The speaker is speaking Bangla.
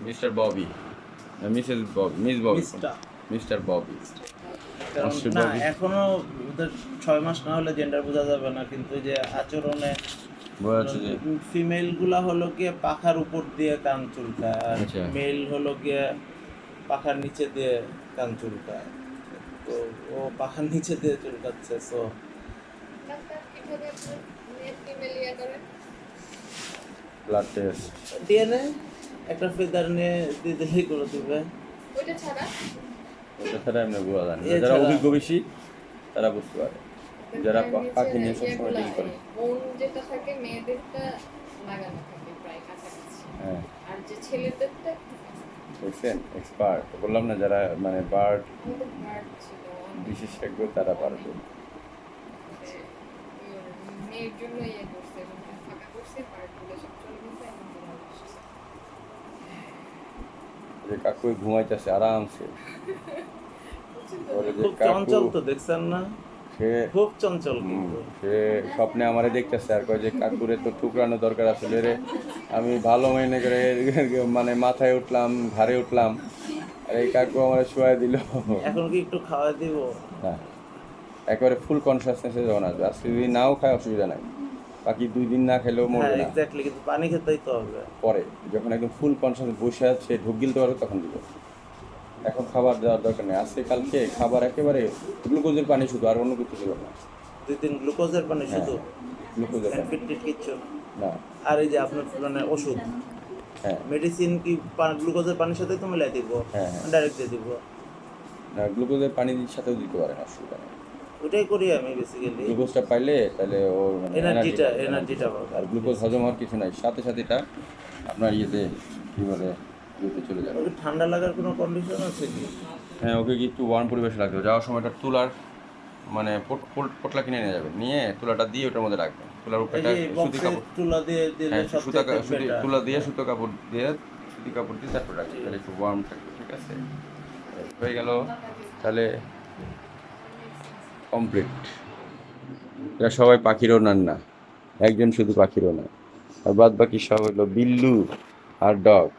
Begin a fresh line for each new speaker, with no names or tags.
Mister Bobby, Mrs Bobby, miss Bobby, mister Bobby.
না এখনো ওদের 6 মাস না হলে জেন্ডার বোঝা যাবে না, কিন্তু যে আচরণে
বোঝা যাচ্ছে যে
ফিমেল গুলা হলো গিয়ে পাখার উপর দিয়ে কান চুলকায়, আর
আচ্ছা।
মেল হলো গিয়ে পাখার নিচে দিয়ে কান চুলকায়। তো ও পাখার নিচে দিয়ে চুলকাচ্ছে। সো
ব্লাড টেস্ট,
ডিএনএ একটা ফেদার নিয়ে দিয়ে দিলেই করে দিবে।
ওটা ছাড়া এমনি বোঝা যায় না।
এ
যারা
ছাড়া-
অভিজ্ঞ বেশি তারা বুঝতে পারে, যারা পাখি নিয়ে সবসময় ডিল করে।
বোন যেটা থাকে মেয়েদেরটা লাগানো থাকে প্রায় কাছাকাছি,
হ্যাঁ,
আর যে ছেলেদেরটা
দেখছেন এক্সপার্ট বললাম না, যারা মানে বার্ড
আমাদের হার্ড ছিল
বিশেষজ্ঞ তারা পারবে।
মেয়ের জন্য ইয়ে করছে, ফাঁকা করছে, পার্টগুলো সব চলে গেছে, এখন ভালো আসছে।
যে কাকু ঘুমাইতেছে আরামসে, বলে যে
খুব চঞ্চল তো, দেখছেন না?
সে
খুব চঞ্চল কিন্তু।
সে স্বপ্নে আমারে দেখতেছে আর কয় যে কাকুরে তো ঠুকরানো দরকার আসলে রে, আমি ভালো মনে করে মানে মাথায় উঠলাম, ঘাড়ে উঠলাম, আর এই কাকু আমার শোয়াই দিল।
এখন কি একটু খাওয়া দিব?
না, একেবারে ফুল কনসিয়াসনেসে যখন আসবে, আজকে যদি নাও খায় অসুবিধা নাই, বাকি 2 দিন না খেলেও
হ্যাঁ
মরবে না।
এক্স্যাক্টলি, কিন্তু পানি খেতেই তো হবে।
পরে যখন একদম ফুল কনসিয়াস বসে আছে, ঢুক গিলতে পারবে তখন দিব। এখন খাবার দেওয়ার দরকার নেই, আজকে কালকে খাবার একেবারে গ্লুকোজের পানি শুধু, আর অন্য কিছু দিব না।
2 দিন গ্লুকোজের পানি শুধু,
গ্লুকোজের পানি
ফিট কিচ্ছু
না।
আর এই যে আপনার মানে ওষুধ,
হ্যাঁ
মেডিসিন কি গ্লুকোজের পানির সাথে তো মিলাই দিব?
হ্যাঁ
ডাইরেক্ট দিয়ে দিব?
না, গ্লুকোজের পানির সাথেও দিতে পারেন, অসুবিধা নেই।
ওটাই করি আমি বেসিক্যালি।
গ্লুকোজটা পাইলে তাহলে ওর
এনার্জিটা
আর গ্লুকোজ হজম হওয়ার কিছু নাই, সাথে সাথে এটা আপনার ইয়েতে কী বলে ইয়েতে চলে যাবে।
ওকে ঠান্ডা লাগার কোনো কন্ডিশন আছে কি?
হ্যাঁ, ওকে কি একটু ওয়ার্ম পরিবেশে রাখবে। যাওয়ার সময় একটা তুলার মানে পোটলা কিনে নিয়ে যাবেন, নিয়ে তুলাটা দিয়ে ওটার মধ্যে রাখবেন। তুলার
এই
উপরটা
যে
সুতি কাপড়,
তুলা দিয়ে দিলে
হ্যাঁ
সবচেয়ে
তুলা দিয়ে সুতো কাপড় দিয়ে, সুতি কাপড় দিয়ে তারপর রাখবেন, তাহলে একটু ওয়ার্ম থাকবে। ঠিক আছে, হয়ে গেল তাহলে কমপ্লিট। এরা সবাই পাখিরও নান না, একজন শুধু পাখিরও না, আর বাদ বাকি সব হলো বিল্লু আর ডগ।